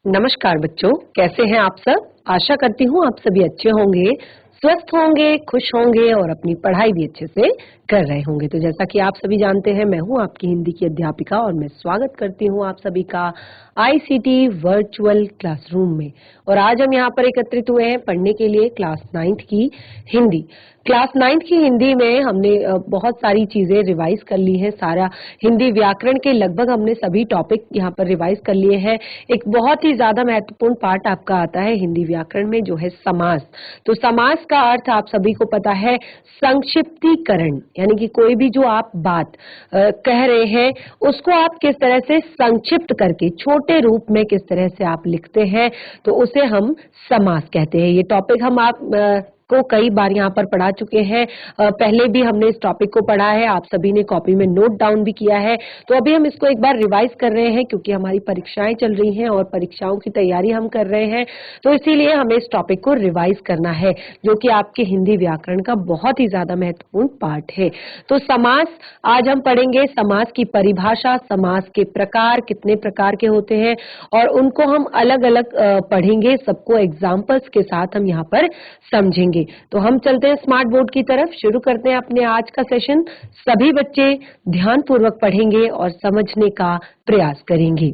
नमस्कार बच्चों, कैसे हैं आप सब। आशा करती हूँ आप सभी अच्छे होंगे, स्वस्थ होंगे, खुश होंगे और अपनी पढ़ाई भी अच्छे से कर रहे होंगे। तो जैसा कि आप सभी जानते हैं, मैं हूँ आपकी हिंदी की अध्यापिका और मैं स्वागत करती हूँ आप सभी का आईसीटी वर्चुअल क्लासरूम में। और आज हम यहाँ पर एकत्रित हुए हैं पढ़ने के लिए क्लास 9th की हिंदी। क्लास 9th की हिंदी में हमने बहुत सारी चीजें रिवाइज कर ली है। सारा हिंदी व्याकरण के लगभग हमने सभी टॉपिक यहाँ पर रिवाइज कर लिए हैं। एक बहुत ही ज्यादा महत्वपूर्ण पार्ट आपका आता है हिंदी व्याकरण में, जो है समास। तो समास का अर्थ आप सभी को पता है, संक्षिप्तीकरण, यानी कि कोई भी जो आप बात कह रहे हैं उसको आप किस तरह से संक्षिप्त करके छोटे रूप में किस तरह से आप लिखते हैं, तो उसे हम समास कहते हैं। ये टॉपिक हम आप को कई बार यहाँ पर पढ़ा चुके हैं। पहले भी हमने इस टॉपिक को पढ़ा है, आप सभी ने कॉपी में नोट डाउन भी किया है। तो अभी हम इसको एक बार रिवाइज कर रहे हैं क्योंकि हमारी परीक्षाएं चल रही हैं और परीक्षाओं की तैयारी हम कर रहे हैं, तो इसीलिए हमें इस टॉपिक को रिवाइज करना है, जो कि आपके हिंदी व्याकरण का बहुत ही ज्यादा महत्वपूर्ण पार्ट है। तो समास आज हम पढ़ेंगे, समास की परिभाषा, समास के प्रकार, कितने प्रकार के होते हैं और उनको हम अलग अलग पढ़ेंगे, सबको एग्जाम्पल्स के साथ हम यहाँ पर समझेंगे। तो हम चलते हैं स्मार्ट बोर्ड की तरफ, शुरू करते हैं अपने आज का सेशन। सभी बच्चे ध्यान पूर्वक पढ़ेंगे और समझने का प्रयास करेंगे।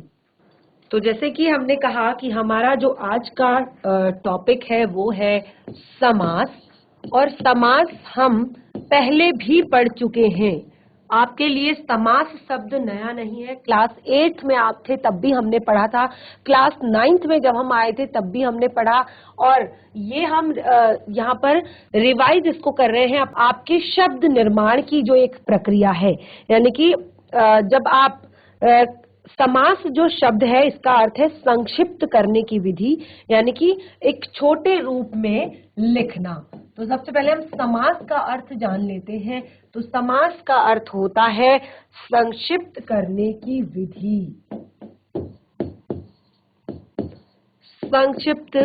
तो जैसे कि हमने कहा कि हमारा जो आज का टॉपिक है वो है समास, और समास हम पहले भी पढ़ चुके हैं। आपके लिए समास शब्द नया नहीं है। क्लास 8 में आप थे तब भी हमने पढ़ा था, क्लास 9th में जब हम आए थे तब भी हमने पढ़ा, और ये हम यहाँ पर रिवाइज इसको कर रहे हैं। आपके शब्द निर्माण की जो एक प्रक्रिया है, यानी कि जब आप समास जो शब्द है इसका अर्थ है संक्षिप्त करने की विधि, यानी कि एक छोटे रूप में लिखना। तो सबसे पहले हम समास का अर्थ जान लेते हैं। तो समास का अर्थ होता है संक्षिप्त करने की विधि, संक्षिप्त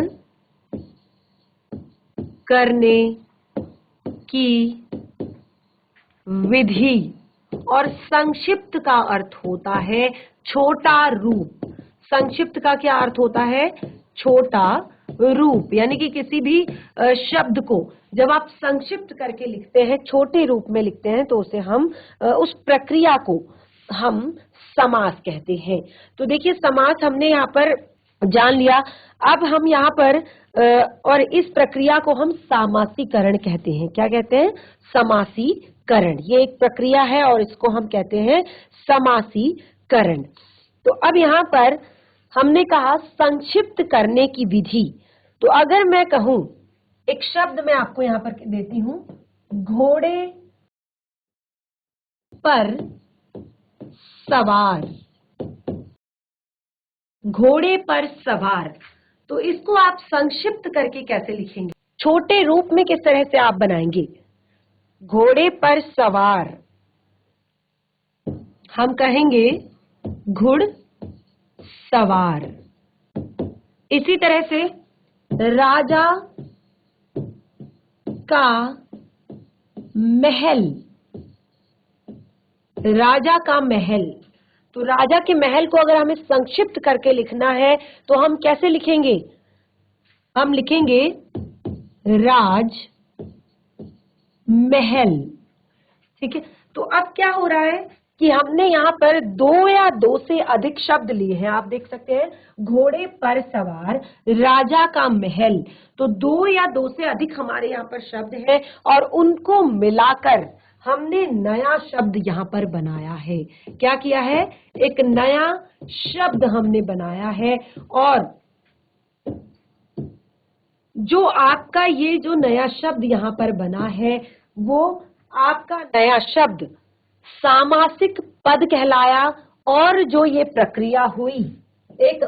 करने की विधि। और संक्षिप्त का अर्थ होता है छोटा रूप। संक्षिप्त का क्या अर्थ होता है? छोटा रूप, यानी कि किसी भी शब्द को जब आप संक्षिप्त करके लिखते हैं, छोटे रूप में लिखते हैं, तो उसे हम उस प्रक्रिया को हम समास कहते हैं। तो देखिए, समास हमने यहाँ पर जान लिया। अब हम यहाँ पर और इस प्रक्रिया को हम सामासीकरण कहते हैं। क्या कहते हैं? समासीकरण। ये एक प्रक्रिया है और इसको हम कहते हैं समासीकरण। तो अब यहाँ पर हमने कहा संक्षिप्त करने की विधि। तो अगर मैं कहूं, एक शब्द मैं आपको यहाँ पर देती हूं, घोड़े पर सवार। घोड़े पर सवार, तो इसको आप संक्षिप्त करके कैसे लिखेंगे? छोटे रूप में किस तरह से आप बनाएंगे? घोड़े पर सवार हम कहेंगे घुड़ सवार। इसी तरह से राजा का महल। राजा का महल, तो राजा के महल को अगर हमें संक्षिप्त करके लिखना है तो हम कैसे लिखेंगे? हम लिखेंगे राज महल। ठीक है। तो अब क्या हो रहा है कि हमने यहाँ पर दो या दो से अधिक शब्द लिए हैं। आप देख सकते हैं, घोड़े पर सवार, राजा का महल। तो दो या दो से अधिक हमारे यहाँ पर शब्द हैं और उनको मिलाकर हमने नया शब्द यहाँ पर बनाया है। क्या किया है? एक नया शब्द हमने बनाया है। और जो आपका ये जो नया शब्द यहाँ पर बना है, वो आपका नया शब्द सामासिक पद कहलाया। और जो ये प्रक्रिया हुई, एक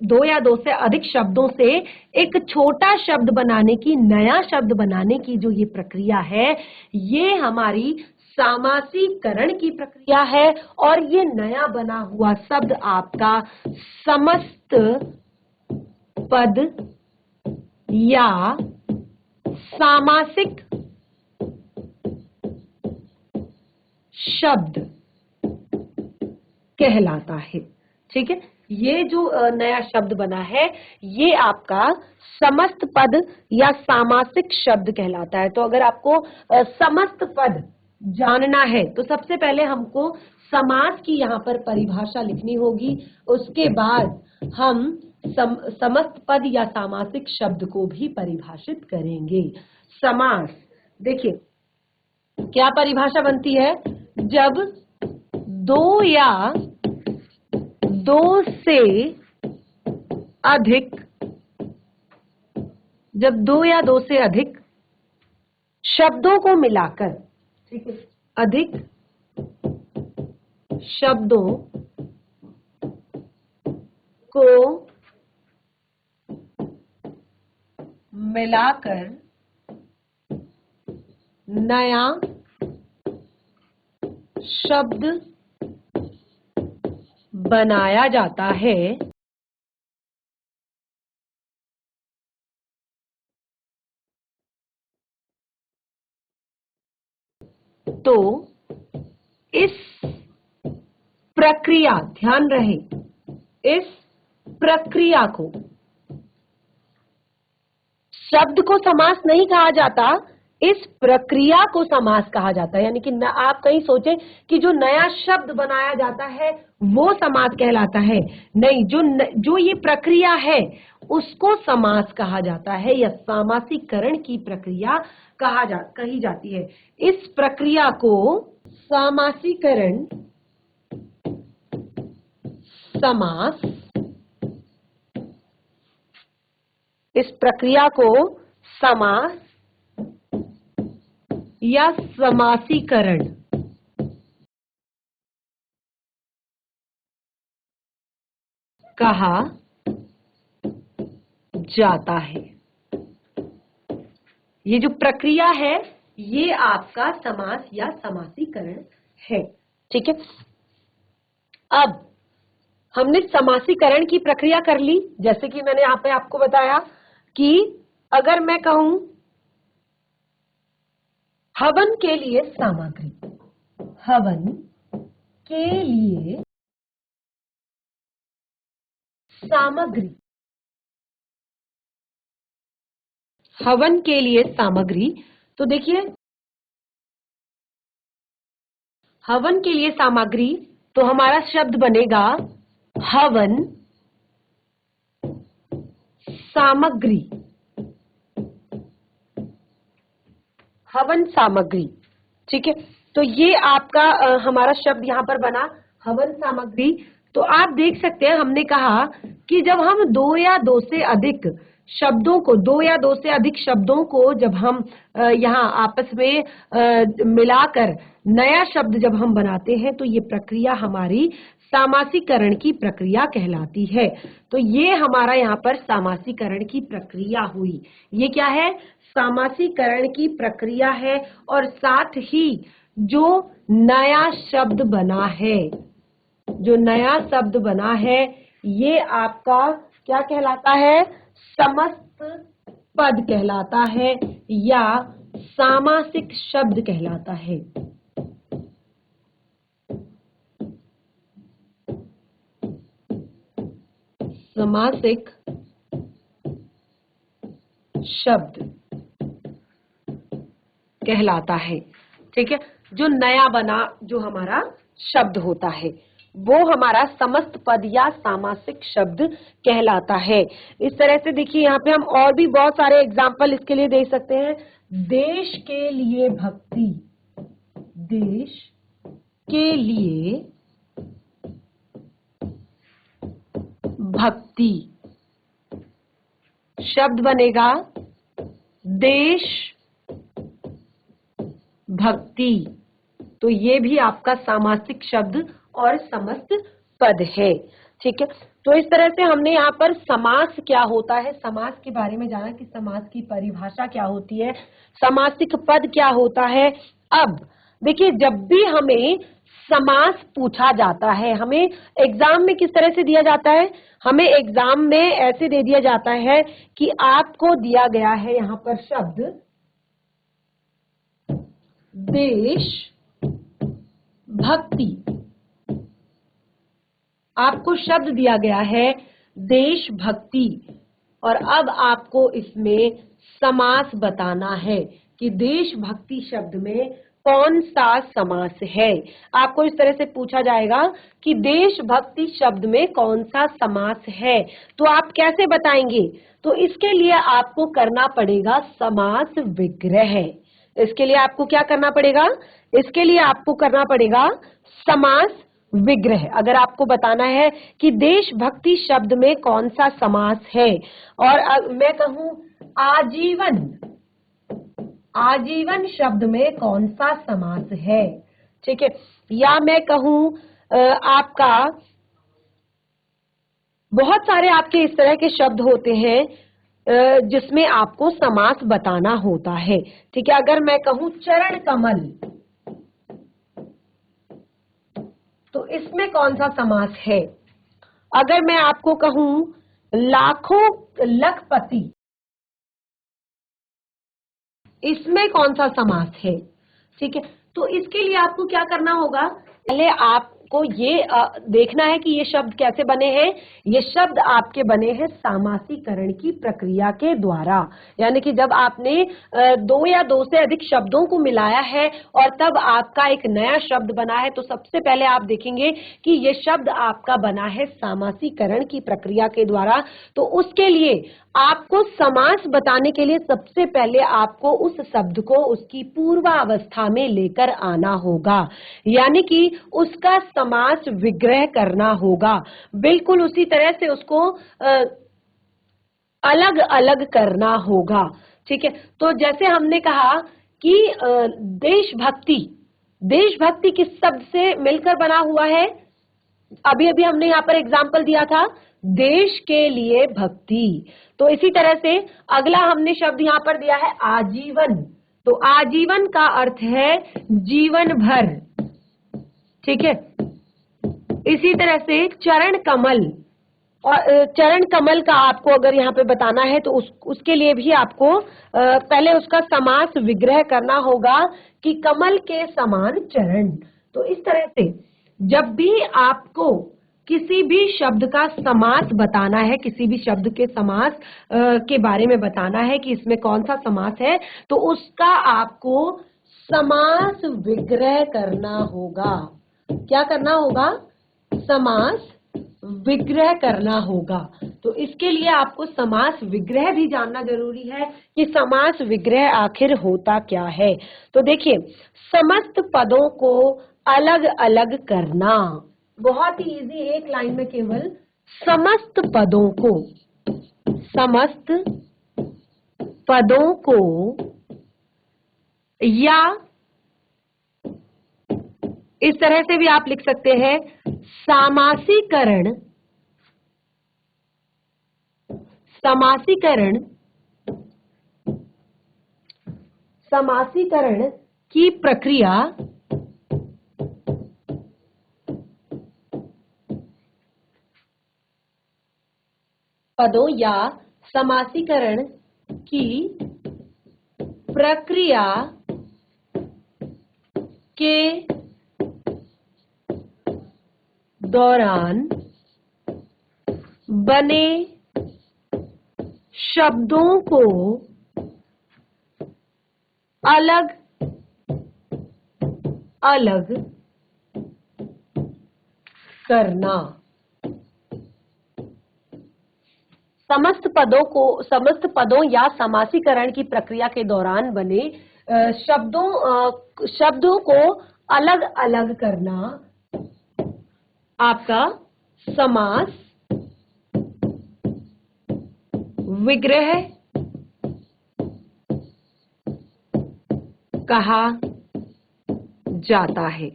दो या दो से अधिक शब्दों से एक छोटा शब्द बनाने की, नया शब्द बनाने की जो ये प्रक्रिया है, ये हमारी सामासीकरण की प्रक्रिया है। और ये नया बना हुआ शब्द आपका समस्त पद या सामासिक शब्द कहलाता है। ठीक है, ये जो नया शब्द बना है ये आपका समस्त पद या सामासिक शब्द कहलाता है। तो अगर आपको समस्त पद जानना है तो सबसे पहले हमको समास की यहाँ पर परिभाषा लिखनी होगी, उसके बाद हम समस्त पद या सामासिक शब्द को भी परिभाषित करेंगे। समास, देखिए क्या परिभाषा बनती है, जब दो या दो से अधिक, जब दो या दो से अधिक शब्दों को मिलाकर, ठीक है, अधिक शब्दों को मिलाकर नया शब्द बनाया जाता है, तो इस प्रक्रिया, ध्यान रहे, इस प्रक्रिया को, शब्द को समास नहीं कहा जाता, इस प्रक्रिया को समास कहा जाता है। यानी कि आप कहीं सोचें कि जो नया शब्द बनाया जाता है वो समास कहलाता है, नहीं, जो ये प्रक्रिया है उसको समास कहा जाता है या सामासीकरण की प्रक्रिया कही जाती है। इस प्रक्रिया को सामासीकरण, समास, इस प्रक्रिया को समास या समासीकरण कहा जाता है। ये जो प्रक्रिया है ये आपका समास या समासीकरण है, ठीक है। अब हमने समासीकरण की प्रक्रिया कर ली, जैसे कि मैंने यहाँ पे आपको बताया कि अगर मैं कहूं हवन के लिए सामग्री, हवन के लिए सामग्री, हवन के लिए सामग्री, तो देखिए हवन के लिए सामग्री, तो हमारा शब्द बनेगा हवन सामग्री, हवन सामग्री, ठीक है। तो ये आपका हमारा शब्द यहाँ पर बना हवन सामग्री। तो आप देख सकते हैं हमने कहा कि जब हम दो या दो से अधिक शब्दों को, दो या दो से अधिक शब्दों को जब हम यहाँ आपस में मिलाकर नया शब्द जब हम बनाते हैं तो ये प्रक्रिया हमारी सामासीकरण की प्रक्रिया कहलाती है। तो ये हमारा यहाँ पर सामासीकरण की प्रक्रिया हुई। ये क्या है, सामासीकरण की प्रक्रिया है। और साथ ही जो नया शब्द बना है, जो नया शब्द बना है ये आपका क्या कहलाता है, समस्त पद कहलाता है या सामासिक शब्द कहलाता है। समासिक शब्द कहलाता है, ठीक है। जो नया बना जो हमारा शब्द होता है वो हमारा समस्त पद या सामासिक शब्द कहलाता है। इस तरह से देखिए यहाँ पे हम और भी बहुत सारे एग्जाम्पल इसके लिए दे सकते हैं। देश के लिए भक्ति, देश के लिए भक्ति, शब्द बनेगा देश भक्ति। तो ये भी आपका सामासिक शब्द और समस्त पद है, ठीक है। तो इस तरह से हमने यहाँ पर समास क्या होता है, समास के बारे में जाना कि समास की परिभाषा क्या होती है, सामासिक पद क्या होता है। अब देखिए जब भी हमें समास पूछा जाता है, हमें एग्जाम में किस तरह से दिया जाता है, हमें एग्जाम में ऐसे दे दिया जाता है कि आपको दिया गया है यहाँ पर शब्द देश भक्ति, आपको शब्द दिया गया है देशभक्ति और अब आपको इसमें समास बताना है कि देशभक्ति शब्द में कौन सा समास है। आपको इस तरह से पूछा जाएगा कि देशभक्ति शब्द में कौन सा समास है, तो आप कैसे बताएंगे? तो इसके लिए आपको करना पड़ेगा समास विग्रह। इसके लिए आपको क्या करना पड़ेगा? इसके लिए आपको करना पड़ेगा समास विग्रह। अगर आपको बताना है कि देशभक्ति शब्द में कौन सा समास है और मैं कहूं आजीवन, आजीवन शब्द में कौन सा समास है, ठीक है, या मैं कहूं आपका बहुत सारे आपके इस तरह के शब्द होते हैं जिसमें आपको समास बताना होता है, ठीक है। अगर मैं कहूं चरण कमल, तो इसमें कौन सा समास है? अगर मैं आपको कहूं लाखों लखपति, इसमें कौन सा समास है, ठीक है। तो इसके लिए आपको क्या करना होगा? पहले आपको ये देखना है कि ये शब्द कैसे बने हैं। ये शब्द आपके बने हैं समासीकरण की प्रक्रिया के द्वारा, यानी कि जब आपने दो या दो से अधिक शब्दों को मिलाया है और तब आपका एक नया शब्द बना है, तो सबसे पहले आप देखेंगे कि ये शब्द आपका बना है समासीकरण की प्रक्रिया के द्वारा। तो उसके लिए आपको समास बताने के लिए सबसे पहले आपको उस शब्द को उसकी पूर्वावस्था में लेकर आना होगा, यानी कि उसका समास विग्रह करना होगा। बिल्कुल उसी तरह से उसको अलग अलग करना होगा, ठीक है। तो जैसे हमने कहा कि देशभक्ति, देशभक्ति किस शब्द से मिलकर बना हुआ है? अभी अभी हमने यहाँ पर एग्जाम्पल दिया था, देश के लिए भक्ति। तो इसी तरह से अगला हमने शब्द यहाँ पर दिया है आजीवन, तो आजीवन का अर्थ है जीवन भर, ठीक है। इसी तरह से चरण कमल, और चरण कमल का आपको अगर यहाँ पे बताना है तो उसके लिए भी आपको पहले उसका समास विग्रह करना होगा कि कमल के समान चरण। तो इस तरह से जब भी आपको किसी भी शब्द का समास बताना है, किसी भी शब्द के समास के बारे में बताना है कि इसमें कौन सा समास है, तो उसका आपको समास विग्रह करना होगा। क्या करना होगा? समास विग्रह करना होगा। तो इसके लिए आपको समास विग्रह भी जानना जरूरी है कि समास विग्रह आखिर होता क्या है। तो देखिए, समस्त पदों को अलग अलग करना, बहुत ही इजी, एक लाइन में केवल समस्त पदों को, समस्त पदों को या इस तरह से भी आप लिख सकते हैं समासीकरण, समासीकरण, समासीकरण की प्रक्रिया पदों या समासीकरण की प्रक्रिया के दौरान बने शब्दों को अलग अलग करना। समस्त पदों या समासीकरण की प्रक्रिया के दौरान बने शब्दों को अलग अलग करना आपका समास विग्रह कहा जाता है,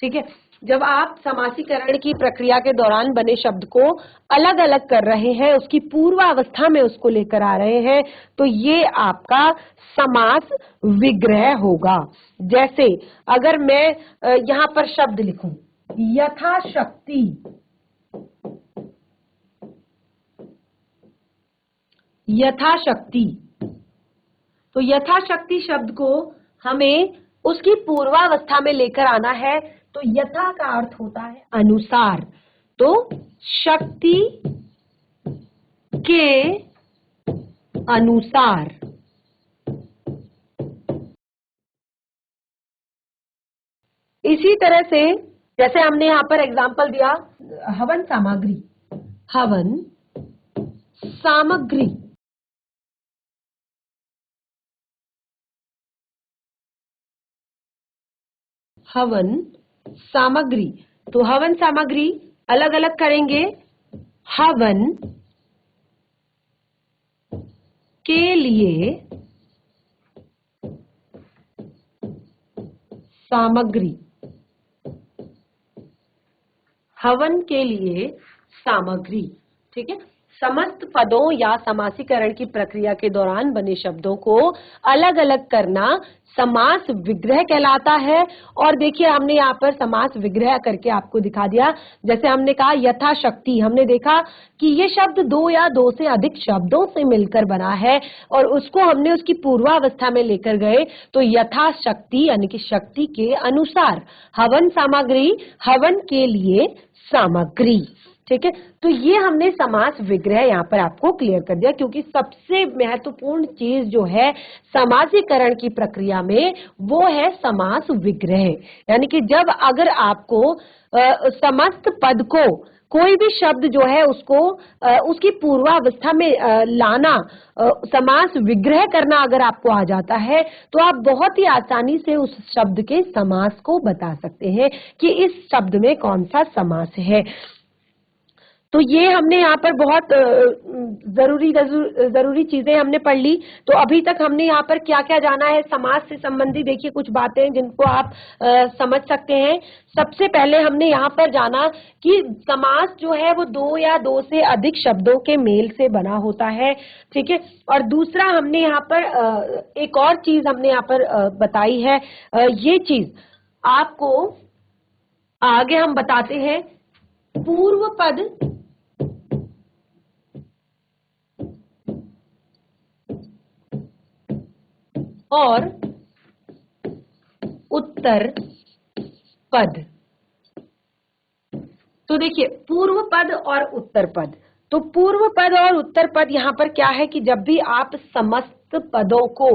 ठीक है। जब आप समासीकरण की प्रक्रिया के दौरान बने शब्द को अलग अलग कर रहे हैं, उसकी पूर्वावस्था में उसको लेकर आ रहे हैं, तो ये आपका समास विग्रह होगा। जैसे अगर मैं यहाँ पर शब्द लिखूं यथाशक्ति, यथाशक्ति, तो यथाशक्ति शब्द को हमें उसकी पूर्वावस्था में लेकर आना है। तो यथा का अर्थ होता है अनुसार, तो शक्ति के अनुसार। इसी तरह से जैसे हमने यहां पर एग्जाम्पल दिया हवन सामग्री, हवन सामग्री, हवन सामग्री, तो हवन सामग्री अलग अलग करेंगे। हवन के लिए सामग्री, हवन के लिए सामग्री, ठीक है। समस्त पदों या समासीकरण की प्रक्रिया के दौरान बने शब्दों को अलग अलग करना समास विग्रह कहलाता है। और देखिए हमने यहाँ पर समास विग्रह करके आपको दिखा दिया। जैसे हमने कहा यथाशक्ति, हमने देखा कि ये शब्द दो या दो से अधिक शब्दों से मिलकर बना है और उसको हमने उसकी पूर्वावस्था में लेकर गए, तो यथाशक्ति यानी कि शक्ति के अनुसार। हवन सामग्री, हवन के लिए सामग्री, ठीक है। तो ये हमने समास विग्रह यहाँ पर आपको क्लियर कर दिया, क्योंकि सबसे महत्वपूर्ण चीज जो है समासीकरण की प्रक्रिया में वो है समास विग्रह। यानी कि जब अगर आपको समस्त पद को, कोई भी शब्द जो है उसको उसकी पूर्वावस्था में लाना, समास विग्रह करना अगर आपको आ जाता है, तो आप बहुत ही आसानी से उस शब्द के समास को बता सकते हैं कि इस शब्द में कौन सा समास है। तो ये हमने यहाँ पर बहुत जरूरी चीजें हमने पढ़ ली। तो अभी तक हमने यहाँ पर क्या क्या जाना है समास से संबंधित, देखिए कुछ बातें जिनको आप समझ सकते हैं। सबसे पहले हमने यहाँ पर जाना कि समास जो है वो दो या दो से अधिक शब्दों के मेल से बना होता है, ठीक है। और दूसरा हमने यहाँ पर एक और चीज हमने यहाँ पर बताई है, ये चीज आपको आगे हम बताते हैं। पूर्व पद और उत्तर पद। तो देखिए पूर्व पद और उत्तर पद, तो पूर्व पद और उत्तर पद यहाँ पर क्या है कि जब भी आप समस्त पदों को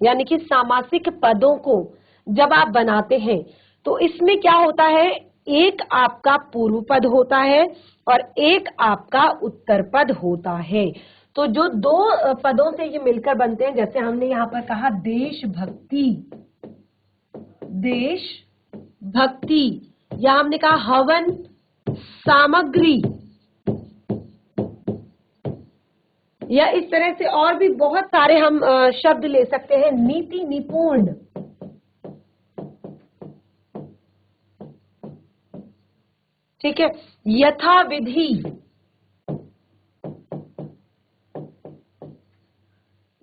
यानी कि सामासिक पदों को जब आप बनाते हैं, तो इसमें क्या होता है, एक आपका पूर्व पद होता है और एक आपका उत्तर पद होता है। तो जो दो पदों से ये मिलकर बनते हैं, जैसे हमने यहाँ पर कहा देशभक्ति, देशभक्ति, या हमने कहा हवन सामग्री, या इस तरह से और भी बहुत सारे हम शब्द ले सकते हैं। नीति निपुण, ठीक है, यथाविधि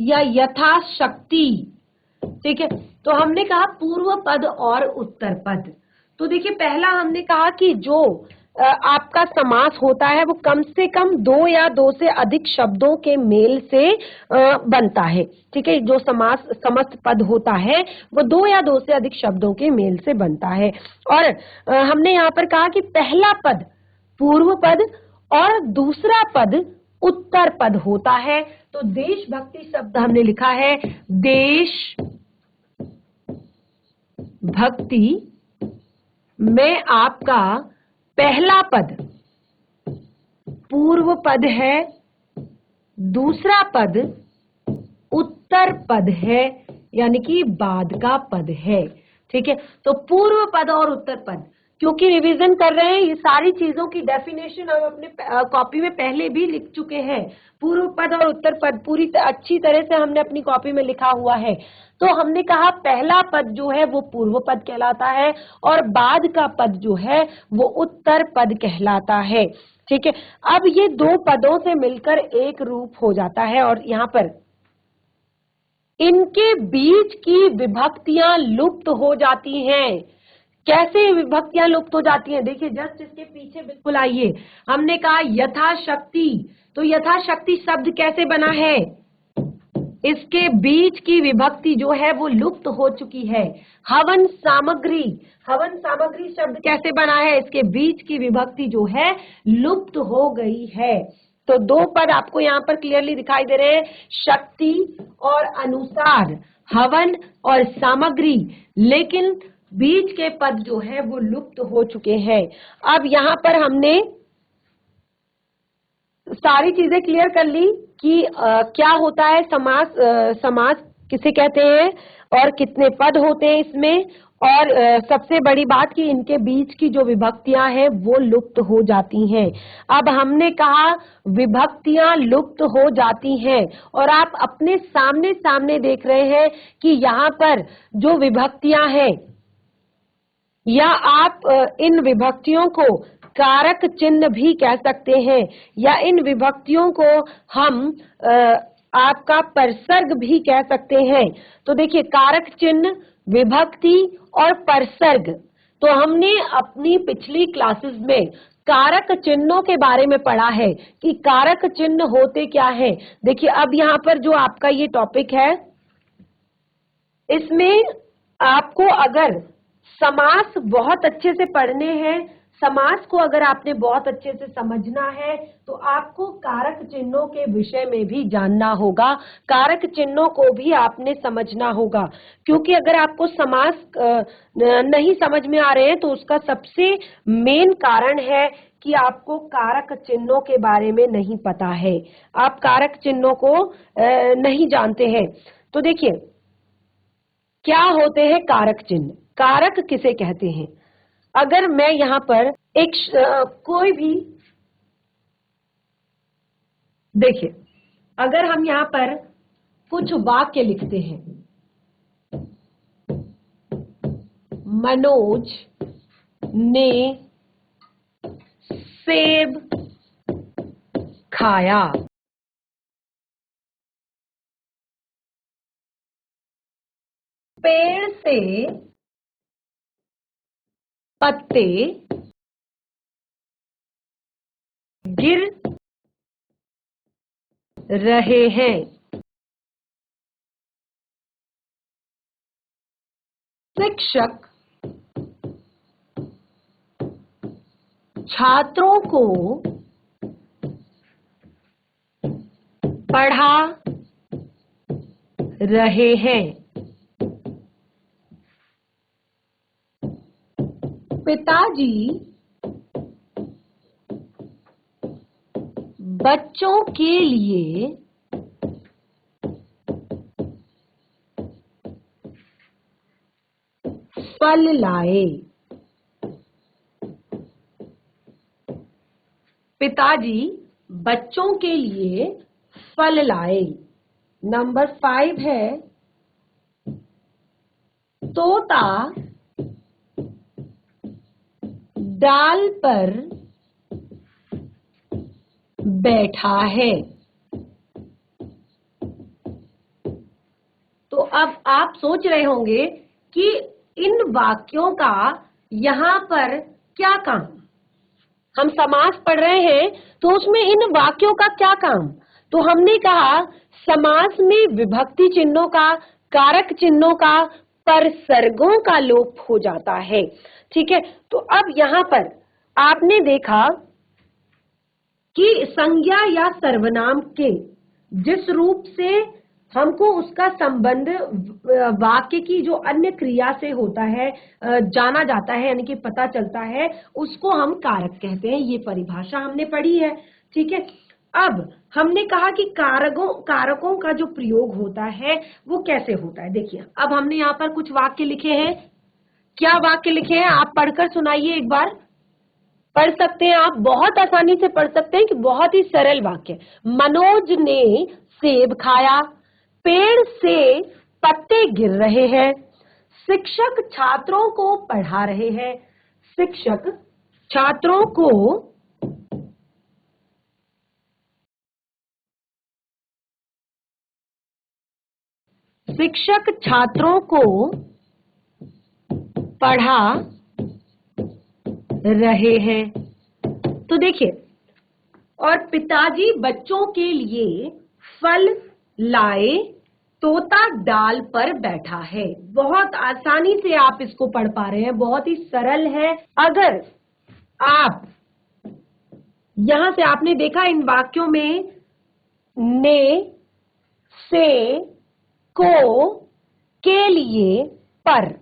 या यथाशक्ति, ठीक है। तो हमने कहा पूर्व पद और उत्तर पद। तो देखिए पहला हमने कहा कि जो आपका समास होता है वो कम से कम दो या दो से अधिक शब्दों के मेल से बनता है, ठीक है। जो समास समस्त पद होता है वो दो या दो से अधिक शब्दों के मेल से बनता है। और हमने यहाँ पर कहा कि पहला पद पूर्व पद और दूसरा पद उत्तर पद होता है। तो देशभक्ति शब्द हमने लिखा है, देश भक्ति में आपका पहला पद पूर्व पद है, दूसरा पद उत्तर पद है, यानी कि बाद का पद है, ठीक है। तो पूर्व पद और उत्तर पद, क्योंकि रिवीजन कर रहे हैं, ये सारी चीजों की डेफिनेशन हम अपने कॉपी में पहले भी लिख चुके हैं। पूर्व पद और उत्तर पद पूरी अच्छी तरह से हमने अपनी कॉपी में लिखा हुआ है। तो हमने कहा पहला पद जो है वो पूर्व पद कहलाता है और बाद का पद जो है वो उत्तर पद कहलाता है, ठीक है। अब ये दो पदों से मिलकर एक रूप हो जाता है और यहाँ पर इनके बीच की विभक्तियां लुप्त हो जाती हैं। कैसे विभक्तियां लुप्त हो जाती हैं, देखिए जस्ट इसके पीछे बिल्कुल आइए। हमने कहा यथाशक्ति, तो यथाशक्ति शब्द कैसे बना है, इसके बीच की विभक्ति जो है वो लुप्त हो चुकी है। हवन सामग्री, हवन सामग्री शब्द कैसे बना है? इसके बीच की विभक्ति जो है लुप्त हो गई है। तो दो पद आपको यहाँ पर क्लियरली दिखाई दे रहे हैं, शक्ति और अनुसार, हवन और सामग्री, लेकिन बीच के पद जो है वो लुप्त हो चुके हैं। अब यहाँ पर हमने सारी चीजें क्लियर कर ली कि क्या होता है समास, समास किसे कहते हैं और कितने पद होते हैं इसमें, और सबसे बड़ी बात कि इनके बीच की जो विभक्तियां हैं वो लुप्त हो जाती हैं। अब हमने कहा विभक्तियां लुप्त हो जाती हैं और आप अपने सामने सामने देख रहे हैं कि यहाँ पर जो विभक्तियां हैं, या आप इन विभक्तियों को कारक चिन्ह भी कह सकते हैं, या इन विभक्तियों को हम आपका परसर्ग भी कह सकते हैं। तो देखिए, कारक चिन्ह, विभक्ति और परसर्ग, तो हमने अपनी पिछली क्लासेस में कारक चिन्हों के बारे में पढ़ा है कि कारक चिन्ह होते क्या है। देखिए, अब यहाँ पर जो आपका ये टॉपिक है, इसमें आपको अगर समास बहुत अच्छे से पढ़ने हैं, समास को अगर आपने बहुत अच्छे से समझना है, तो आपको कारक चिन्हों के विषय में भी जानना होगा, कारक चिन्हों को भी आपने समझना होगा। क्योंकि अगर आपको समास नहीं समझ में आ रहे हैं तो उसका सबसे मेन कारण है कि आपको कारक चिन्हों के बारे में नहीं पता है, आप कारक चिन्हों को नहीं जानते हैं। तो देखिए, क्या होते हैं कारक चिन्ह, कारक किसे कहते हैं? अगर मैं यहाँ पर एक कोई भी, देखिए, अगर हम यहाँ पर कुछ वाक्य लिखते हैं, मनोज ने सेब खाया, पेड़ से पत्ते गिर रहे हैं, शिक्षक छात्रों को पढ़ा रहे हैं, पिताजी बच्चों के लिए फल लाए, पिताजी बच्चों के लिए फल लाए। नंबर 5 है, तोता डाल पर बैठा है। तो अब आप सोच रहे होंगे कि इन वाक्यों का यहाँ पर क्या काम, हम समास पढ़ रहे हैं तो उसमें इन वाक्यों का क्या काम? तो हमने कहा समास में विभक्ति चिन्हों का, कारक चिन्हों का, परसर्गों का लोप हो जाता है। ठीक है, तो अब यहाँ पर आपने देखा कि संज्ञा या सर्वनाम के जिस रूप से हमको उसका संबंध वाक्य की जो अन्य क्रिया से होता है, जाना जाता है, यानी कि पता चलता है, उसको हम कारक कहते हैं। ये परिभाषा हमने पढ़ी है। ठीक है, अब हमने कहा कि कारकों का जो प्रयोग होता है वो कैसे होता है। देखिए, अब हमने यहाँ पर कुछ वाक्य लिखे हैं। क्या वाक्य लिखे हैं आप पढ़कर सुनाइए एक बार। पढ़ सकते हैं आप, बहुत आसानी से पढ़ सकते हैं कि बहुत ही सरल वाक्य। मनोज ने सेब खाया, पेड़ से पत्ते गिर रहे हैं, शिक्षक छात्रों को पढ़ा रहे हैं, शिक्षक छात्रों को पढ़ा रहे हैं। तो देखिए, और पिताजी बच्चों के लिए फल लाए तोता डाल पर बैठा है। बहुत आसानी से आप इसको पढ़ पा रहे हैं, बहुत ही सरल है। अगर आप यहां से आपने देखा इन वाक्यों में ने, से, को, के लिए, पर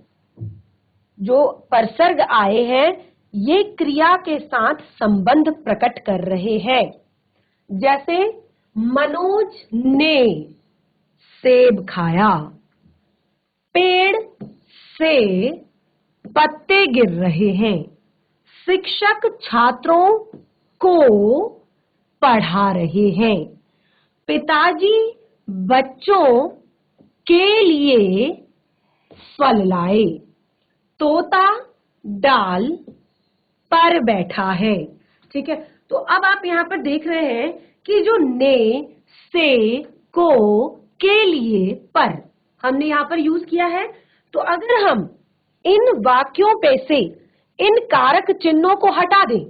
जो परसर्ग आए हैं ये क्रिया के साथ संबंध प्रकट कर रहे हैं। जैसे मनोज ने सेब खाया, पेड़ से पत्ते गिर रहे हैं, शिक्षक छात्रों को पढ़ा रहे हैं, पिताजी बच्चों के लिए फल लाए, तोता डाल पर बैठा है। ठीक है, तो अब आप यहाँ पर देख रहे हैं कि जो ने, से, को, के लिए, पर हमने यहाँ पर यूज किया है। तो अगर हम इन वाक्यों पे से इन कारक चिन्हों को हटा दें,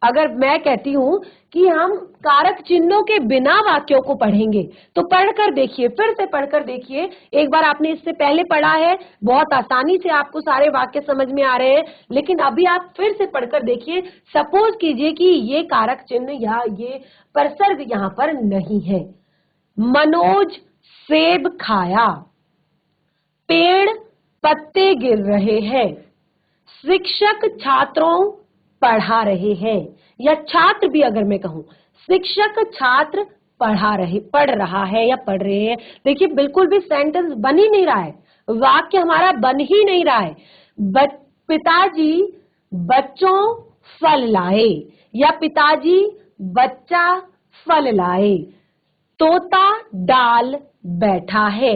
अगर मैं कहती हूं कि हम कारक चिन्हों के बिना वाक्यों को पढ़ेंगे, तो पढ़कर देखिए, फिर से पढ़कर देखिए। एक बार आपने इससे पहले पढ़ा है, बहुत आसानी से आपको सारे वाक्य समझ में आ रहे हैं, लेकिन अभी आप फिर से पढ़कर देखिए। सपोज कीजिए कि ये कारक चिन्ह या ये परसर्ग यहाँ पर नहीं है। मनोज सेब खाया, पेड़ पत्ते गिर रहे हैं, शिक्षक छात्रों पढ़ा रहे हैं, या छात्र भी अगर मैं कहूं, शिक्षक छात्र पढ़ रहा है या पढ़ रहे हैं। देखिए बिल्कुल भी सेंटेंस बन ही नहीं रहा है, वाक्य हमारा बन ही नहीं रहा है। पिताजी बच्चों फल लाए, या पिताजी बच्चा फल लाए, तोता डाल बैठा है।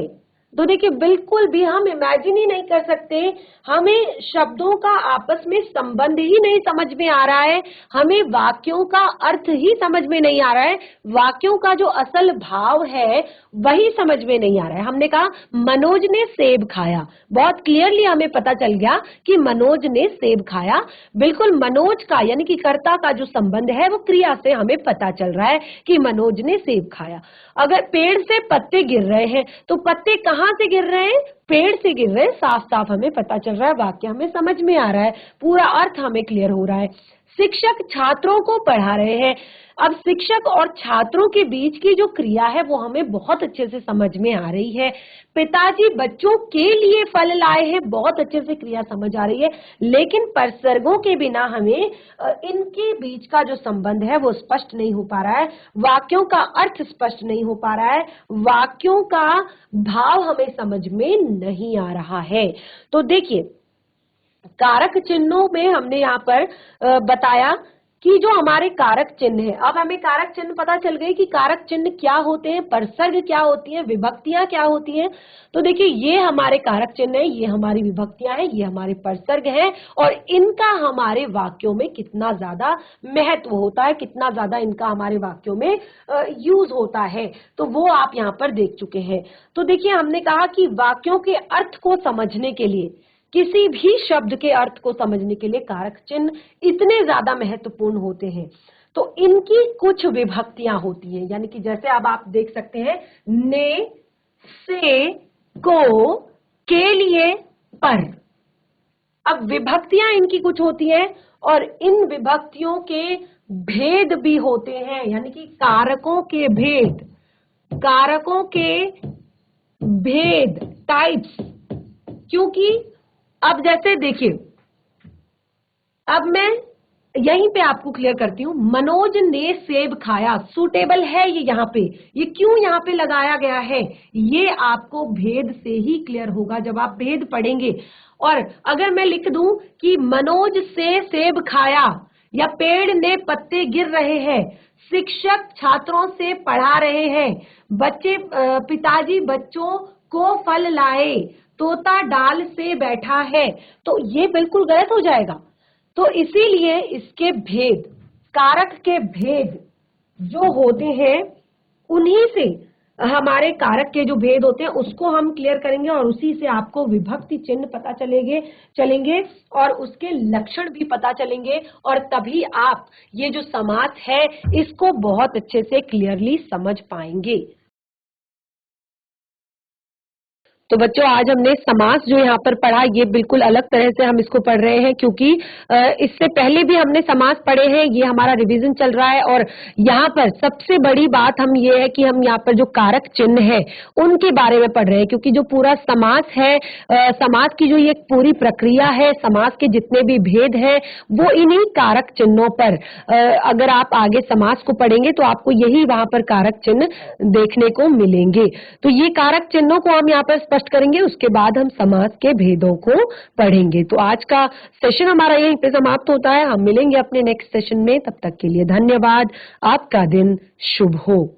तो देखिए बिल्कुल भी हम इमेजिन ही नहीं कर सकते, हमें शब्दों का आपस में संबंध ही नहीं समझ में आ रहा है, हमें वाक्यों का अर्थ ही समझ में नहीं आ रहा है, वाक्यों का जो असल भाव है वही समझ में नहीं आ रहा है। हमने कहा मनोज ने सेब खाया, बहुत क्लियरली हमें पता चल गया कि मनोज ने सेब खाया। बिल्कुल मनोज का यानी कि कर्ता का जो संबंध है वो क्रिया से हमें पता चल रहा है कि मनोज ने सेब खाया। अगर पेड़ से पत्ते गिर रहे हैं, तो पत्ते कहां से गिर रहे हैं? पेड़ से गिर रहे हैं, साफ साफ हमें पता चल रहा है, वाक्य हमें समझ में आ रहा है, पूरा अर्थ हमें क्लियर हो रहा है। शिक्षक छात्रों को पढ़ा रहे हैं। अब शिक्षक और छात्रों के बीच की जो क्रिया है वो हमें बहुत अच्छे से समझ में आ रही है। पिताजी बच्चों के लिए फल लाए हैं, बहुत अच्छे से क्रिया समझ आ रही है, लेकिन परसर्गों के बिना हमें इनके बीच का जो संबंध है वो स्पष्ट नहीं हो पा रहा है, वाक्यों का अर्थ स्पष्ट नहीं हो पा रहा है, वाक्यों का भाव हमें समझ में नहीं आ रहा है। तो देखिए कारक चिन्हों में हमने यहाँ पर बताया कि जो हमारे कारक चिन्ह है, अब हमें कारक चिन्ह पता चल गए कि कारक चिन्ह क्या होते हैं, परसर्ग क्या होती हैं, विभक्तियां क्या होती हैं। तो देखिए ये हमारे कारक चिन्ह है, ये हमारी विभक्तियां हैं, ये हमारे परसर्ग हैं, और इनका हमारे वाक्यों में कितना ज्यादा महत्व होता है, कितना ज्यादा इनका हमारे वाक्यों में यूज होता है, तो वो आप यहाँ पर देख चुके हैं। तो देखिए हमने कहा कि वाक्यों के अर्थ को समझने के लिए, किसी भी शब्द के अर्थ को समझने के लिए कारक चिन्ह इतने ज्यादा महत्वपूर्ण होते हैं। तो इनकी कुछ विभक्तियां होती हैं, यानी कि जैसे अब आप देख सकते हैं ने, से, को, के लिए, पर। अब विभक्तियां इनकी कुछ होती हैं और इन विभक्तियों के भेद भी होते हैं, यानी कि कारकों के भेद, कारकों के भेद टाइप्स। क्योंकि अब जैसे देखिए, अब मैं यहीं पे आपको क्लियर करती हूं, मनोज ने सेब खाया, सूटेबल है ये यहाँ पे, ये क्यों यहाँ पे लगाया गया है, ये आपको भेद से ही क्लियर होगा जब आप भेद पढ़ेंगे। और अगर मैं लिख दूं कि मनोज से सेब खाया, या पेड़ ने पत्ते गिर रहे हैं, शिक्षक छात्रों से पढ़ा रहे हैं, पिताजी बच्चों को फल लाए, तोता डाल से बैठा है, तो ये बिल्कुल गलत हो जाएगा। तो इसीलिए इसके भेद, कारक के भेद जो होते हैं, उन्हीं से हमारे कारक के जो भेद होते हैं उसको हम क्लियर करेंगे, और उसी से आपको विभक्ति चिन्ह पता चलेंगे और उसके लक्षण भी पता चलेंगे, और तभी आप ये जो समास है इसको बहुत अच्छे से क्लियरली समझ पाएंगे। तो बच्चों आज हमने समास जो यहाँ पर पढ़ा ये बिल्कुल अलग तरह से हम इसको पढ़ रहे हैं क्योंकि इससे पहले भी हमने समास पढ़े हैं, ये हमारा रिवीजन चल रहा है और यहाँ पर सबसे बड़ी बात हम ये है कि हम यहाँ पर जो कारक चिन्ह है उनके बारे में पढ़ रहे हैं क्योंकि जो पूरा समास है, समास की जो ये पूरी प्रक्रिया है, समास के जितने भी भेद हैं वो इन्हीं कारक चिन्हों पर, अगर आप आगे समास को पढ़ेंगे तो आपको यही वहां पर कारक चिन्ह देखने को मिलेंगे। तो ये कारक चिन्हों को हम यहाँ पर स्पष्ट करेंगे, उसके बाद हम समास के भेदों को पढ़ेंगे। तो आज का सेशन हमारा यहीं पे समाप्त होता है। हम मिलेंगे अपने नेक्स्ट सेशन में, तब तक के लिए धन्यवाद। आपका दिन शुभ हो।